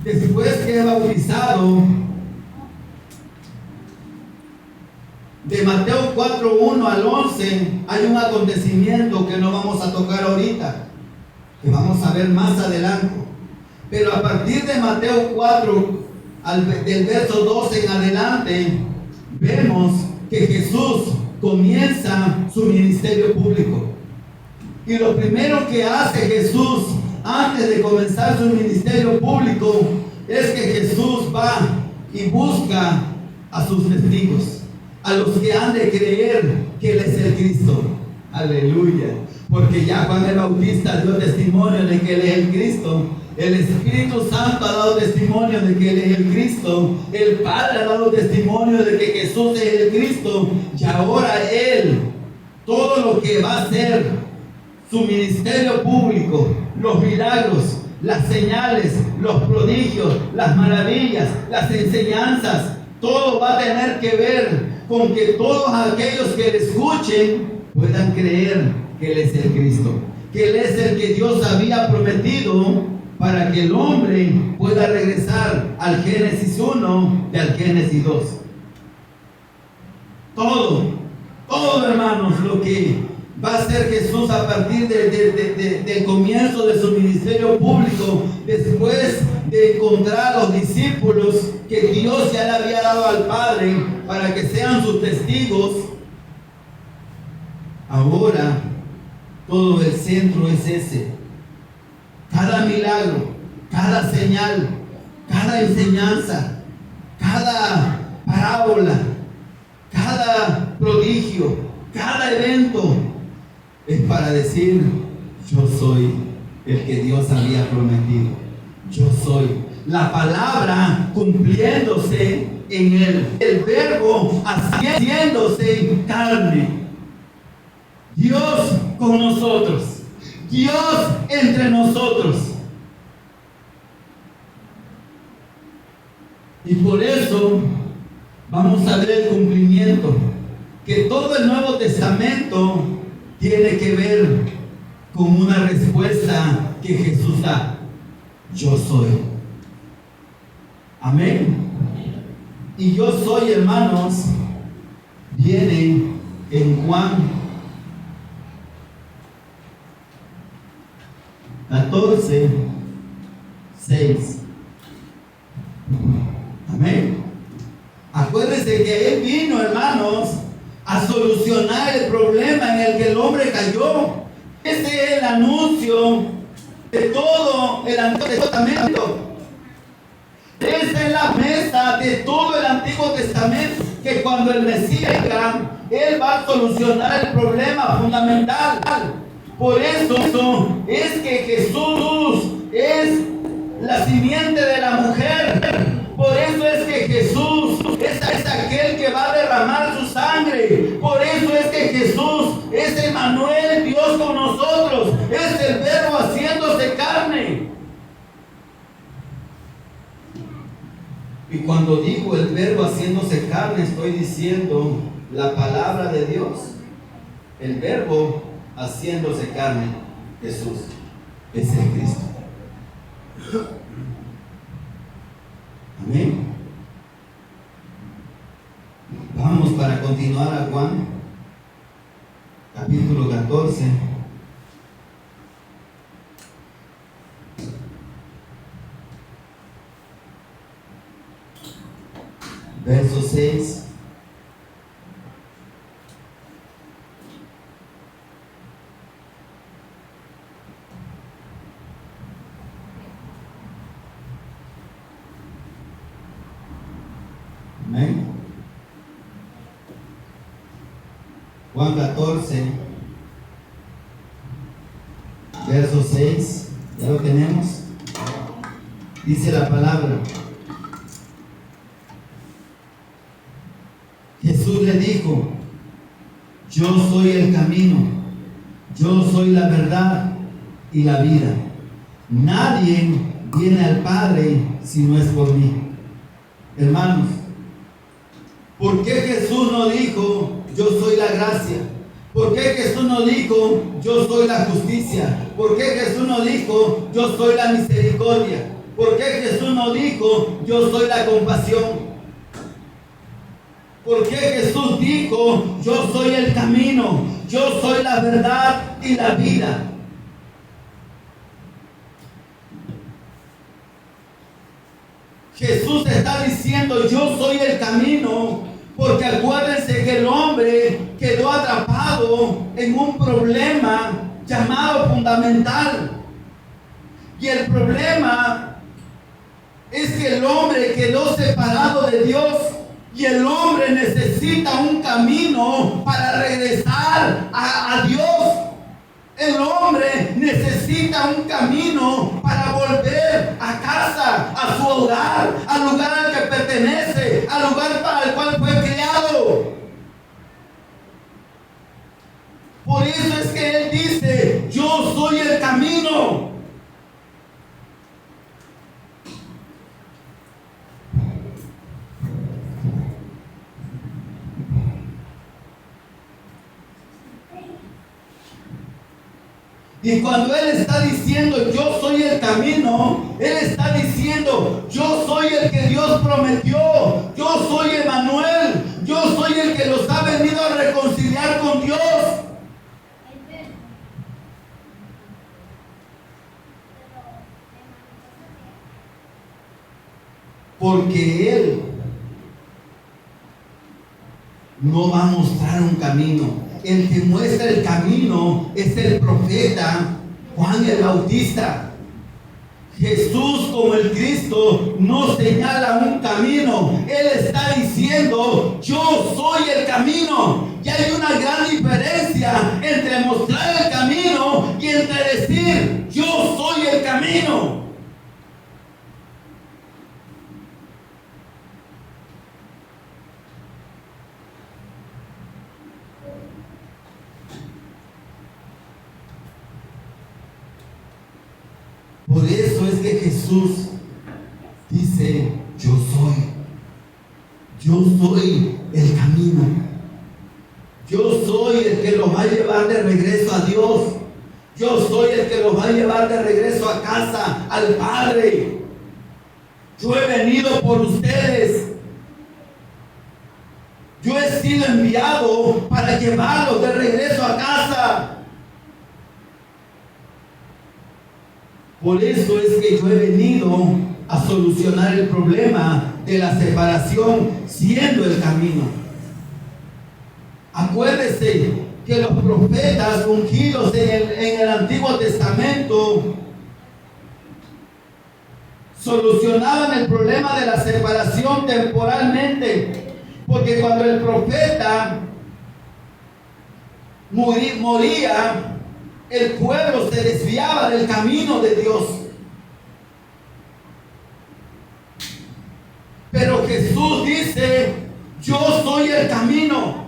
después que es bautizado, de Mateo 4:1 al 11 hay un acontecimiento que no vamos a tocar ahorita, que vamos a ver más adelante. Pero a partir de Mateo 4, del verso 12 en adelante, vemos que Jesús comienza su ministerio público. Y lo primero que hace Jesús antes de comenzar su ministerio público es que Jesús va y busca a sus testigos, a los que han de creer que Él es el Cristo. Aleluya. Porque ya Juan el Bautista dio testimonio de que Él es el Cristo. El Espíritu Santo ha dado testimonio de que Él es el Cristo. El Padre ha dado testimonio de que Jesús es el Cristo. Y ahora Él, todo lo que va a hacer, su ministerio público, los milagros, las señales, los prodigios, las maravillas, las enseñanzas, todo va a tener que ver con que todos aquellos que le escuchen puedan creer que Él es el Cristo, que Él es el que Dios había prometido para que el hombre pueda regresar al Génesis 1 y al Génesis 2. Todo hermanos, lo que va a hacer Jesús a partir del comienzo de su ministerio público, después de encontrar a los discípulos que Dios ya le había dado al Padre para que sean sus testigos. Ahora todo el centro es ese. Cada milagro, cada señal, cada enseñanza, cada parábola, cada prodigio, cada evento es para decir: yo soy el que Dios había prometido. Yo soy la palabra cumpliéndose en Él, el verbo haciéndose carne. Dios con nosotros, Dios entre nosotros. Y por eso vamos a ver el cumplimiento, que todo el Nuevo Testamento tiene que ver con una respuesta que Jesús da: yo soy. Amén. Y yo soy, hermanos, viene en Juan 14:6. Amén. Acuérdense que Él vino, hermanos, a solucionar el problema en el que el hombre cayó. Ese es el anuncio de todo el Antiguo Testamento. Esa es la mesa de todo el Antiguo Testamento, que cuando el Mesías venga, Él va a solucionar el problema fundamental. Por eso es que Jesús es la simiente de la mujer. Por eso es que Jesús es aquel que va a derramar su sangre. Por eso es que Jesús es Emmanuel, Dios con nosotros. Es el verbo haciéndose carne. Y cuando digo el verbo haciéndose carne, estoy diciendo la palabra de Dios. El verbo haciéndose carne, Jesús es el Cristo. Amén. Vamos para continuar a Juan, capítulo 14. Verso 6. Amén. Juan 14, verso 6. ¿Ya lo tenemos? Dice la palabra: Jesús le dijo: yo soy el camino, yo soy la verdad y la vida. Nadie viene al Padre si no es por mí. Hermanos, ¿por qué Jesús no dijo: yo soy la gracia? ¿Por qué Jesús no dijo: yo soy la justicia? ¿Por qué Jesús no dijo: yo soy la misericordia? ¿Por qué Jesús no dijo: yo soy la compasión? Porque Jesús dijo, yo soy el camino, yo soy la verdad y la vida. Jesús está diciendo, yo soy el camino, porque acuérdense que el hombre quedó atrapado en un problema llamado fundamental. Y el problema es que el hombre quedó separado de Dios y el hombre necesita un camino para regresar a Dios. El hombre necesita un camino para volver a casa, a su hogar, al lugar al que pertenece, al lugar para el cual fue criado. Por eso es que Él dice, yo soy el camino. Y cuando Él está diciendo, yo soy el camino, Él está diciendo, yo soy el que Dios prometió, yo soy Emmanuel, yo soy el que los ha venido a reconciliar con Dios. Porque Él no va a mostrar un camino. El que muestra el camino es el profeta Juan el Bautista. Jesús, como el Cristo, no señala un camino. Él está diciendo, yo soy el camino. Y hay una gran diferencia entre mostrar el camino y entre decir, yo soy el camino. Por eso es que Jesús dice, yo soy el camino. Yo soy el que los va a llevar de regreso a Dios. Yo soy el que los va a llevar de regreso a casa, al Padre. Yo he venido por ustedes. Yo he sido enviado para llevarlos de regreso a casa. Por eso es que yo he venido a solucionar el problema de la separación siendo el camino. Acuérdese que los profetas ungidos en el Antiguo Testamento solucionaban el problema de la separación temporalmente, porque cuando el profeta moría, el pueblo se desviaba del camino de Dios. Pero Jesús dice, yo soy el camino.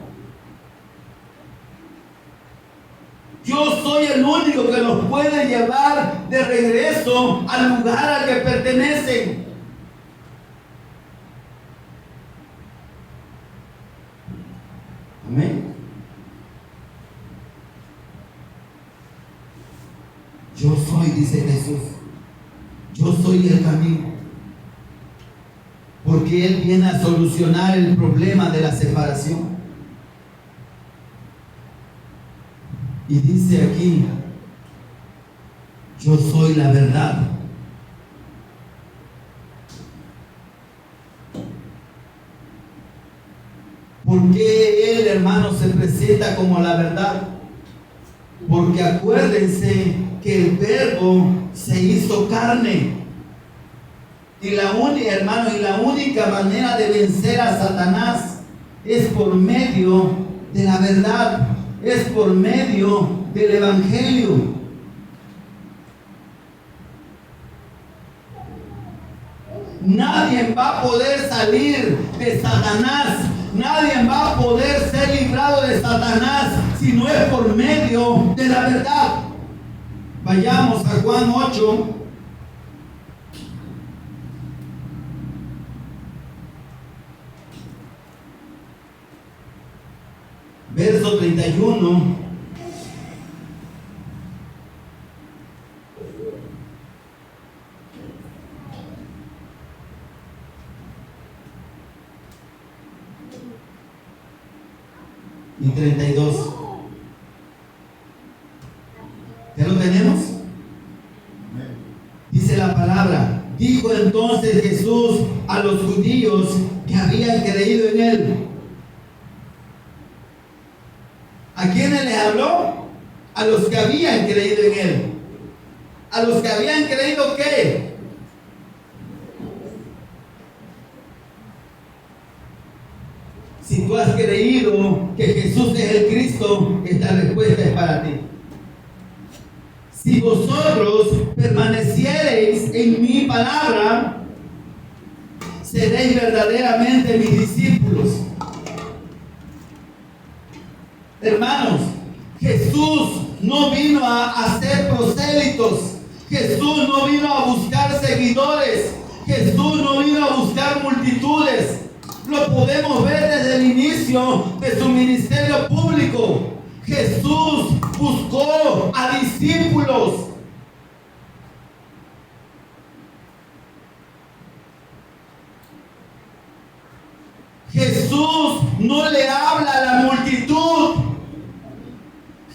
Yo soy el único que los puede llevar de regreso al lugar al que pertenecen. Amén. Yo soy, dice Jesús, yo soy el camino. Porque Él viene a solucionar el problema de la separación. Y dice aquí, yo soy la verdad. ¿Por qué Él, hermano, se presenta como la verdad? Porque acuérdense que el Verbo se hizo carne. Y la única manera de vencer a Satanás es por medio de la verdad, es por medio del Evangelio. Nadie va a poder salir de Satanás, nadie va a poder ser librado de Satanás si no es por medio de la verdad. Vayamos a Juan 8. Verso 31. y 32. ¿Ya lo tenemos? Dice la palabra: dijo entonces Jesús a los judíos que habían creído en él. ¿A quiénes les habló? A los que habían creído en él. ¿A los que habían creído qué? Si tú has creído que Jesús es el Cristo, esta respuesta es para ti. Si vosotros permaneciereis en mi palabra, seréis verdaderamente mis discípulos. Hermanos, Jesús no vino a hacer prosélitos. Jesús no vino a buscar seguidores. Jesús no vino a buscar multitudes. Lo podemos ver desde el inicio de su ministerio público. Jesús buscó a discípulos. Jesús no le habla a la multitud.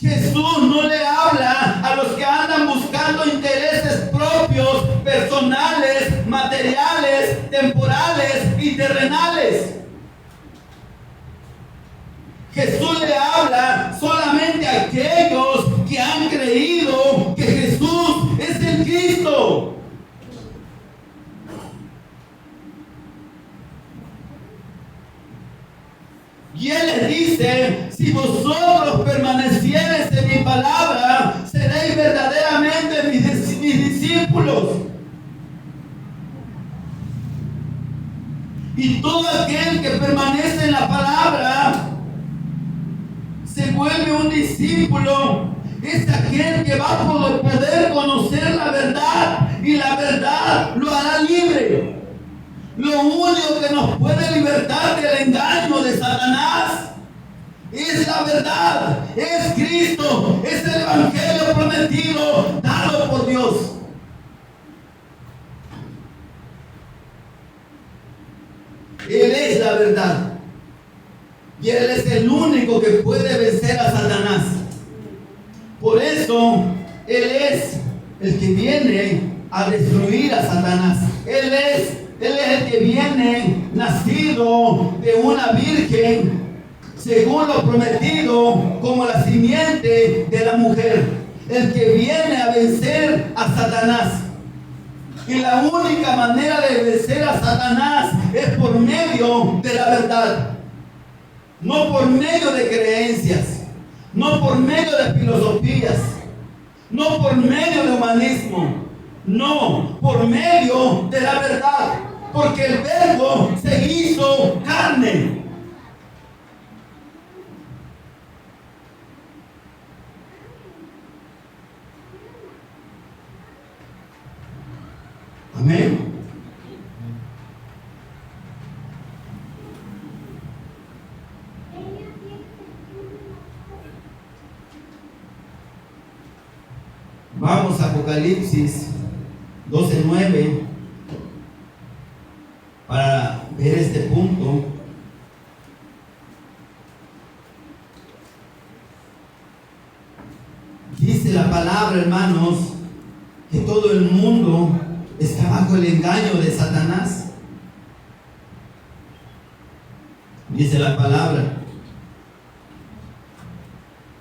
Jesús no le habla a los que andan buscando intereses propios, personales, materiales, temporales y terrenales. Jesús le habla solamente a aquellos que han creído que Jesús es el Cristo. Y Él les dice: si vosotros permaneciereis en mi palabra, seréis verdaderamente mis discípulos. Y todo aquel que permanece en la palabra se vuelve un discípulo. Es aquel que va a poder conocer la verdad, y la verdad lo hará libre. Lo único que nos puede libertar del engaño de Satanás es la verdad, es Cristo, es el evangelio prometido, dado por Dios. Él es la verdad, y Él es el único que puede vencer a Satanás. Por eso Él es el que viene a destruir a Satanás. Él es el que viene nacido de una virgen, según lo prometido, como la simiente de la mujer. El que viene a vencer a Satanás. Y la única manera de vencer a Satanás es por medio de la verdad. No por medio de creencias, no por medio de filosofías, no por medio de humanismo, no, por medio de la verdad. Porque el Verbo se hizo carne. Amén. Vamos a Apocalipsis 12:9 para ver este punto. Dice la palabra, hermanos, que todo el mundo está bajo el engaño de Satanás. Dice la palabra: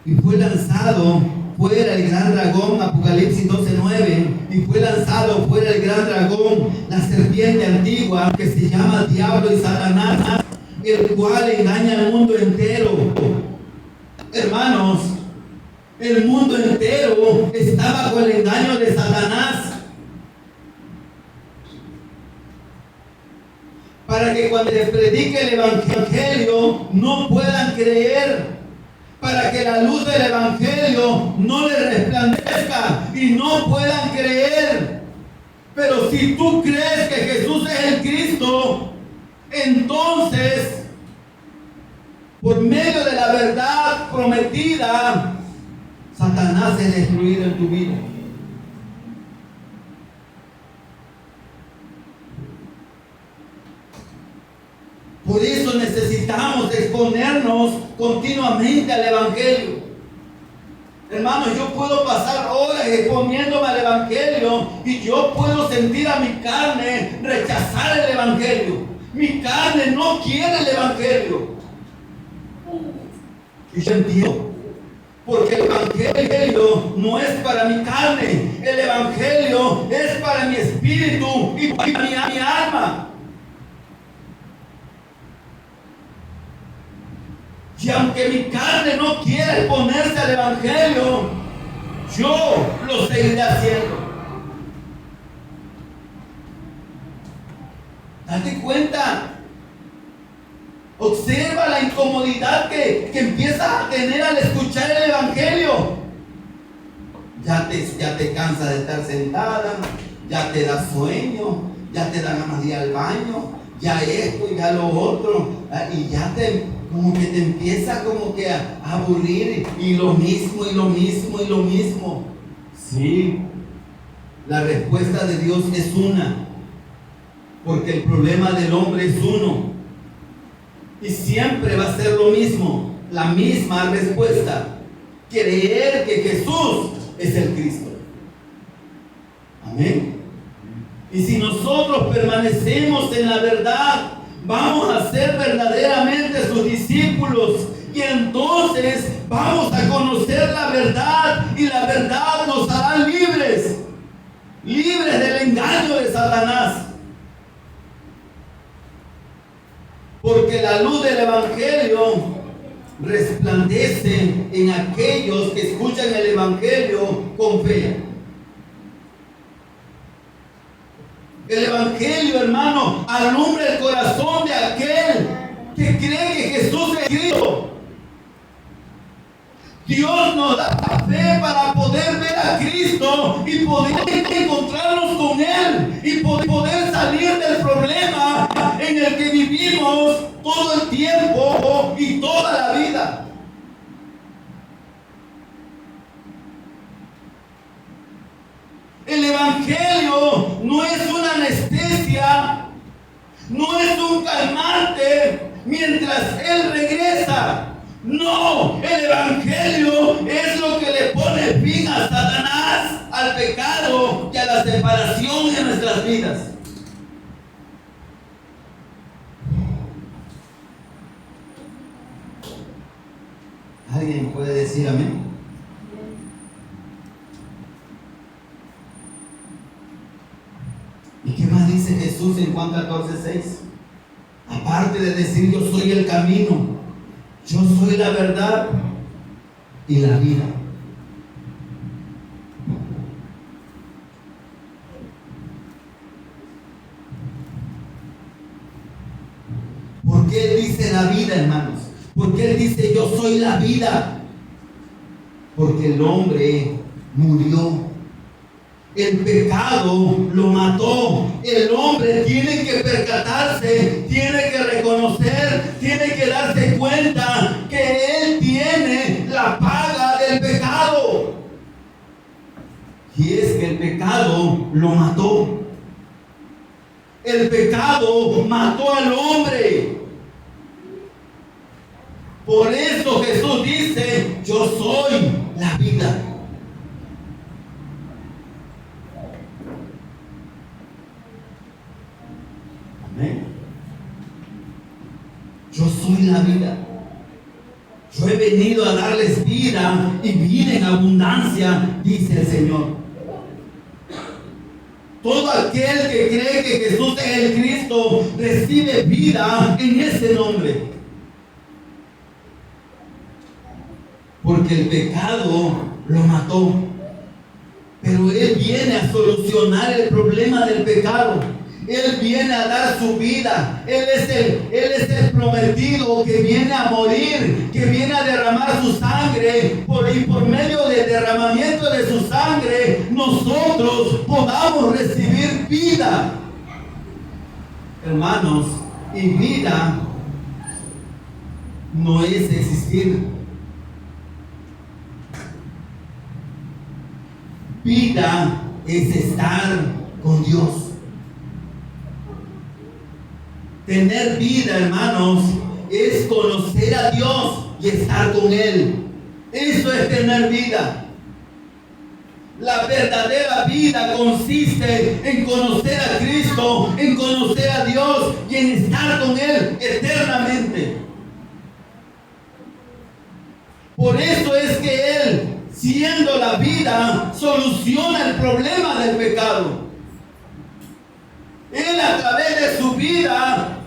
y fue lanzado fuera el gran dragón, Apocalipsis 12:9, y fue lanzado fuera el gran dragón, la serpiente antigua, que se llama Diablo y Satanás, el cual engaña al mundo entero. Hermanos, el mundo entero está bajo el engaño de Satanás. Para que cuando les predique el evangelio no puedan creer. Para que la luz del evangelio no les resplandezca y no puedan creer. Pero si tú crees que Jesús es el Cristo, entonces, por medio de la verdad prometida, Satanás es destruido en tu vida. Por eso necesitamos exponer exponernos continuamente al Evangelio. Hermanos, yo puedo pasar horas exponiéndome al Evangelio y yo puedo sentir a mi carne rechazar el Evangelio. Mi carne no quiere el Evangelio. Y yo entiendo, porque el Evangelio no es para mi carne, el Evangelio es para mi espíritu y para mi alma. Y aunque mi carne no quiera exponerse al Evangelio, yo lo seguiré haciendo. Date cuenta. Observa la incomodidad que empiezas a tener al escuchar el Evangelio. Ya te cansas de estar sentada, ya te da sueño, ya te da ganas de ir al baño, ya esto y ya lo otro, y ya como que te empieza como que a aburrir, y lo mismo, y lo mismo, y lo mismo. Sí, la respuesta de Dios es una, porque el problema del hombre es uno, y siempre va a ser lo mismo, la misma respuesta: creer que Jesús es el Cristo. Amén. Y si nosotros permanecemos en la verdad, vamos a ser verdaderamente sus discípulos, y entonces vamos a conocer la verdad, y la verdad nos hará libres del engaño de Satanás. Porque la luz del Evangelio resplandece en aquellos que escuchan el Evangelio con fe. El Evangelio, hermano, alumbra el corazón de aquel que cree que Jesús es Cristo. Dios nos da la fe para poder ver a Cristo y poder encontrarnos con Él y poder salir del problema en el que vivimos todo el tiempo y toda la vida. El Evangelio no es una anestesia, no es un calmante mientras Él regresa. No, el Evangelio es lo que le pone fin a Satanás, al pecado y a la separación en nuestras vidas. ¿Alguien puede decir amén? ¿Y qué más dice Jesús en Juan 14:6? Aparte de decir yo soy el camino, yo soy la verdad y la vida. ¿Por qué Él dice la vida, hermanos? ¿Por qué Él dice yo soy la vida? Porque el hombre murió. El pecado lo mató. El hombre tiene que percatarse, tiene que reconocer, tiene que darse cuenta que él tiene la paga del pecado. Y es que el pecado lo mató. El pecado mató al hombre. Por eso Jesús dice, yo soy la vida. Yo soy la vida. Yo he venido a darles vida y vida en abundancia, dice el Señor. Todo aquel que cree que Jesús es el Cristo recibe vida en ese nombre. Porque el pecado lo mató. Pero Él viene a solucionar el problema del pecado. Él viene a dar su vida. Él es el prometido que viene a morir, que viene a derramar su sangre, y por medio del derramamiento de su sangre nosotros podamos recibir vida. Hermanos, y vida no es existir. Vida es estar con Dios. Tener vida, hermanos, es conocer a Dios y estar con Él. Eso es tener vida. La verdadera vida consiste en conocer a Cristo, en conocer a Dios y en estar con Él eternamente. Por eso es que Él, siendo la vida, soluciona el problema del pecado. Él, a través de su vida,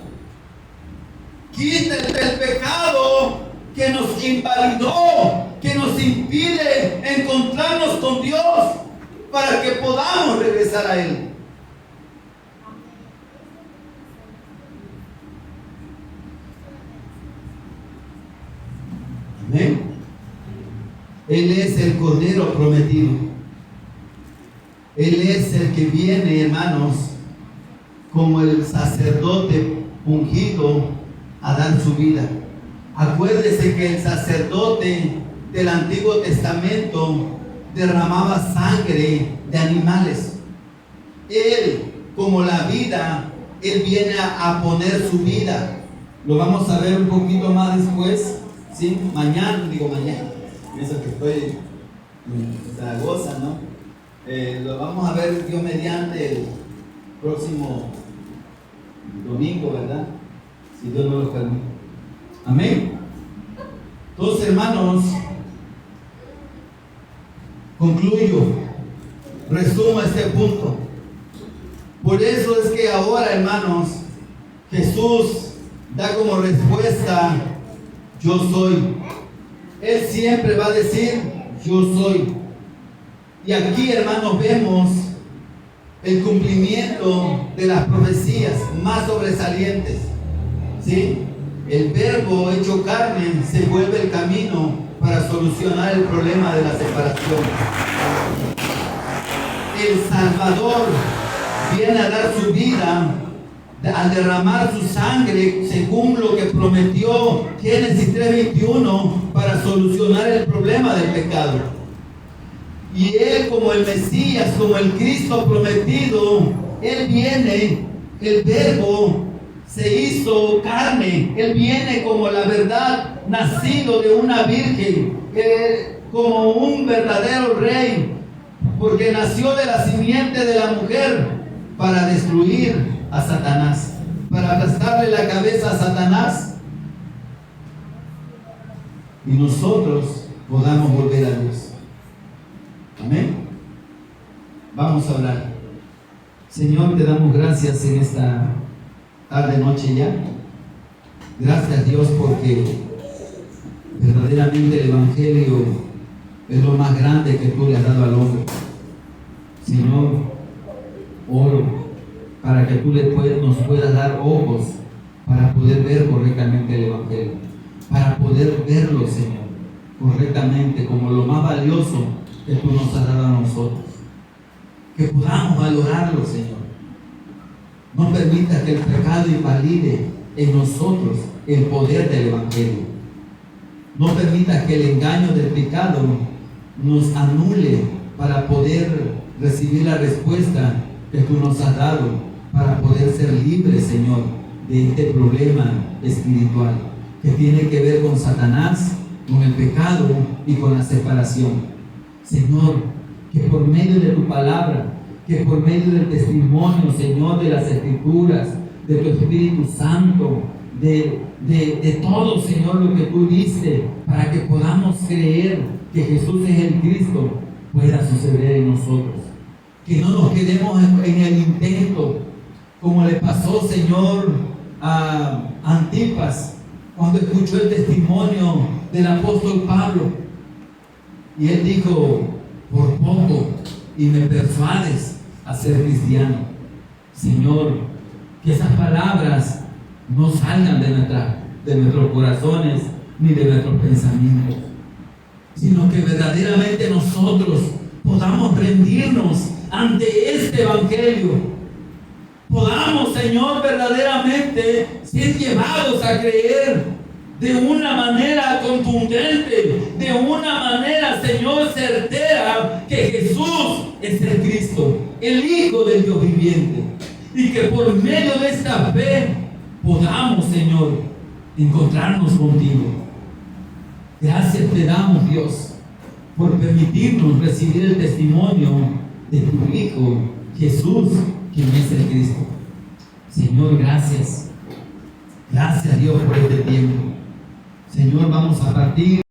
quita el pecado que nos invalidó, que nos impide encontrarnos con Dios para que podamos regresar a Él. Amén. Él es el Cordero prometido. Él es el que viene, hermanos, como el sacerdote ungido a dar su vida. Acuérdese que el sacerdote del Antiguo Testamento derramaba sangre de animales. Él, como la vida, Él viene a poner su vida. Lo vamos a ver un poquito más después, ¿sí? Mañana. Pienso que estoy en Zaragoza, ¿no? Lo vamos a ver Dios mediante el próximo domingo, ¿verdad? Si Dios no lo permite. Amén. Entonces, hermanos, concluyo, resumo este punto. Por eso es que ahora, hermanos, Jesús da como respuesta: yo soy. Él siempre va a decir: yo soy. Y aquí, hermanos, vemos el cumplimiento de las profecías más sobresalientes, ¿sí? El Verbo hecho carne se vuelve el camino para solucionar el problema de la separación. El Salvador viene a dar su vida al derramar su sangre, según lo que prometió Génesis 3:21, para solucionar el problema del pecado. Y Él, como el Mesías, como el Cristo prometido, Él viene, el Verbo se hizo carne. Él viene como la verdad, nacido de una virgen, como un verdadero rey, porque nació de la simiente de la mujer para destruir a Satanás, para aplastarle la cabeza a Satanás, y nosotros podamos volver a Dios. Amén. Vamos a orar. Señor, te damos gracias en esta tarde, noche ya. Gracias, Dios, porque verdaderamente el Evangelio es lo más grande que tú le has dado al hombre. Señor, oro para que tú nos puedas dar ojos para poder ver correctamente el Evangelio, para poder verlo, Señor, correctamente, como lo más valioso que tú nos has dado a nosotros. Que podamos valorarlo, Señor. No permita que el pecado invalide en nosotros el poder del Evangelio. No permita que el engaño del pecado nos anule para poder recibir la respuesta que tú nos has dado, para poder ser libres, Señor, de este problema espiritual que tiene que ver con Satanás, con el pecado y con la separación. Señor, que por medio de tu palabra, que por medio del testimonio, Señor, de las Escrituras, de tu Espíritu Santo, de todo, Señor, lo que tú diste, para que podamos creer que Jesús es el Cristo, pueda suceder en nosotros. Que no nos quedemos en el intento, como le pasó, Señor, a Antipas, cuando escuchó el testimonio del apóstol Pablo. Y él dijo: por poco y me persuades a ser cristiano. Señor, que esas palabras no salgan de nuestros corazones ni de nuestros pensamientos, sino que verdaderamente nosotros podamos rendirnos ante este Evangelio. Podamos, Señor, verdaderamente ser llevados a creer de una manera contundente, de una manera, Señor, certera, que Jesús es el Cristo, el Hijo del Dios viviente. Y que por medio de esta fe podamos, Señor, encontrarnos contigo. Gracias te damos, Dios, por permitirnos recibir el testimonio de tu Hijo, Jesús, quien es el Cristo. Señor, gracias. Gracias, Dios, por este tiempo. Señor, vamos a partir.